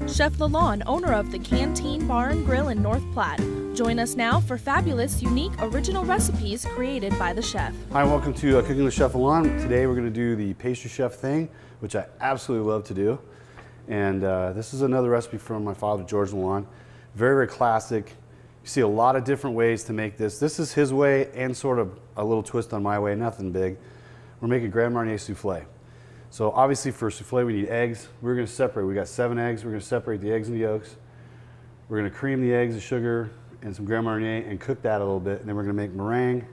Chef Lalanne, owner of the Canteen Bar and Grill in North Platte. Join us now for fabulous, unique, original recipes created by the chef. Hi, welcome to Cooking with Chef Lalanne. Today we're going to do the pastry chef thing, which I absolutely love to do. And this is another recipe from my father, George Lalanne. Very, very classic. You see a lot of different ways to make this. This is his way and sort of a little twist on my way, nothing big. We're making Marnier Souffle. So obviously for souffle we need eggs. We're going to separate. We got 7 eggs. We're going to separate the eggs and the yolks. We're going to cream the eggs, the sugar, and some Marnier and cook that a little bit. And then we're going to make meringue.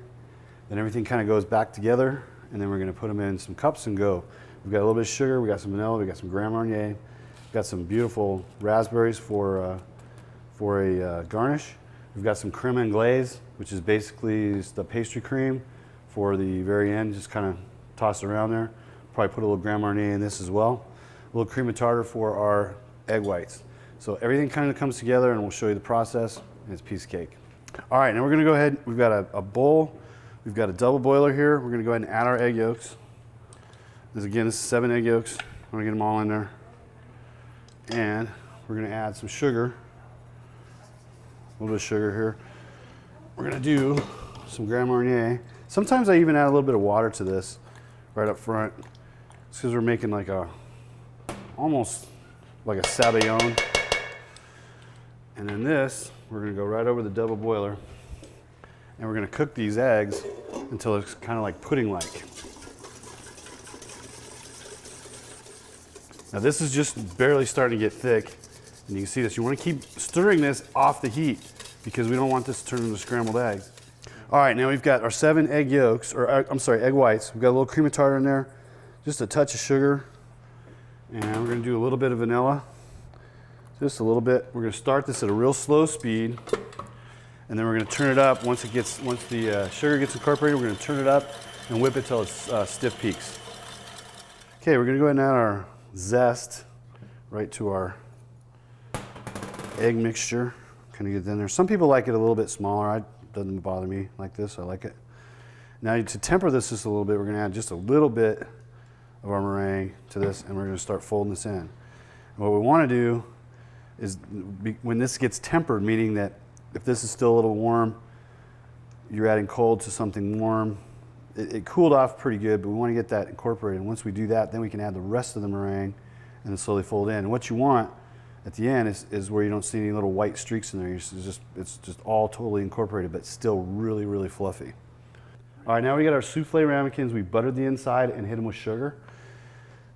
Then everything kind of goes back together. And then we're going to put them in some cups and go. We've got a little bit of sugar. We got some vanilla. We got some Marnier. We've got some beautiful raspberries for a garnish. We've got some Cremon Glaze, which is basically the pastry cream for the very end. Just kind of toss it around there. Probably put a little Marnier in this as well. A little cream of tartar for our egg whites. So everything kind of comes together and we'll show you the process and it's a piece of cake. All right, now we're gonna go ahead, we've got a bowl, we've got a double boiler here. We're gonna go ahead and add our egg yolks. This is 7 egg yolks. I'm gonna get them all in there. And we're gonna add some sugar. A little bit of sugar here. We're gonna do some Marnier. Sometimes I even add a little bit of water to this right up front. It's because we're making like almost like a sabayon. And then this, we're gonna go right over the double boiler and we're gonna cook these eggs until it's kind of like pudding-like. Now this is just barely starting to get thick. And you can see this, you wanna keep stirring this off the heat because we don't want this to turn into scrambled eggs. All right, now we've got our 7 egg yolks, or I'm sorry, egg whites. We've got a little cream of tartar in there, just a touch of sugar, and we're gonna do a little bit of vanilla, just a little bit. We're gonna start this at a real slow speed, and then we're gonna turn it up once the sugar gets incorporated. We're gonna turn it up and whip it till it's stiff peaks. Okay, we're gonna go ahead and add our zest right to our egg mixture. Kind of get it in there. Some people like it a little bit smaller. It doesn't bother me like this. I like it. Now to temper this just a little bit, we're going to add just a little bit of our meringue to this, and we're going to start folding this in. And what we want to do is, when this gets tempered, meaning that if this is still a little warm, you're adding cold to something warm. It cooled off pretty good, but we want to get that incorporated. And once we do that, then we can add the rest of the meringue and then slowly fold in. And what you want at the end is where you don't see any little white streaks in there. It's just all totally incorporated, but still really, really fluffy. All right, now we got our souffle ramekins. We buttered the inside and hit them with sugar.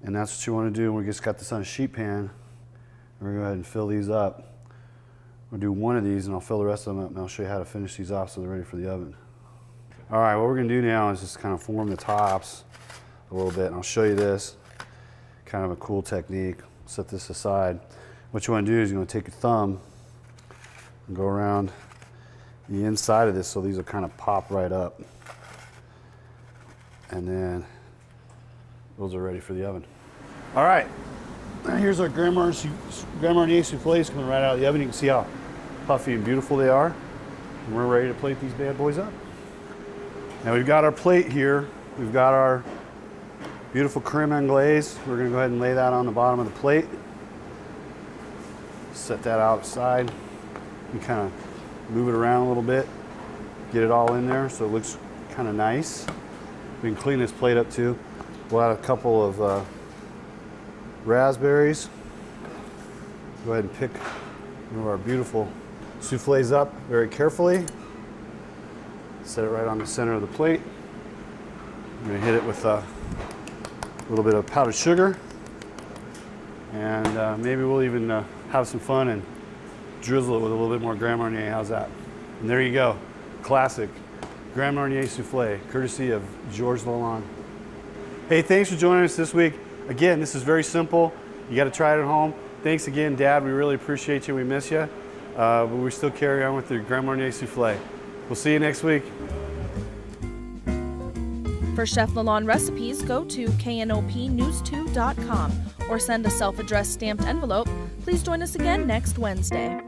And that's what you want to do. We just got this on a sheet pan. We're going to go ahead and fill these up. We'll do one of these and I'll fill the rest of them up and I'll show you how to finish these off so they're ready for the oven. All right, what we're going to do now is just kind of form the tops a little bit, and I'll show you this. Kind of a cool technique. Set this aside. What you want to do is you're going to take your thumb and go around the inside of this so these will kind of pop right up. And then those are ready for the oven. All right, now here's our Marnier Souffles coming right out of the oven. You can see how puffy and beautiful they are. And we're ready to plate these bad boys up. Now we've got our plate here. We've got our beautiful Cremon Glaze. We're going to go ahead and lay that on the bottom of the plate. Set that outside. You kind of move it around a little bit. Get it all in there so it looks kind of nice. We can clean this plate up too. We'll add a couple of raspberries. Go ahead and pick one of our beautiful souffles up very carefully. Set it right on the center of the plate. I'm going to hit it with a little bit of powdered sugar. And maybe we'll even have some fun and drizzle it with a little bit more Marnier. How's that? And there you go. Classic Marnier Souffle, courtesy of George Lalanne. Hey, thanks for joining us this week. Again, this is very simple. You got to try it at home. Thanks again, Dad. We really appreciate you. We miss you. But we still carry on with the Marnier Souffle. We'll see you next week. For Chef Lalanne recipes, go to knopnews2.com or send a self-addressed stamped envelope. Please join us again next Wednesday.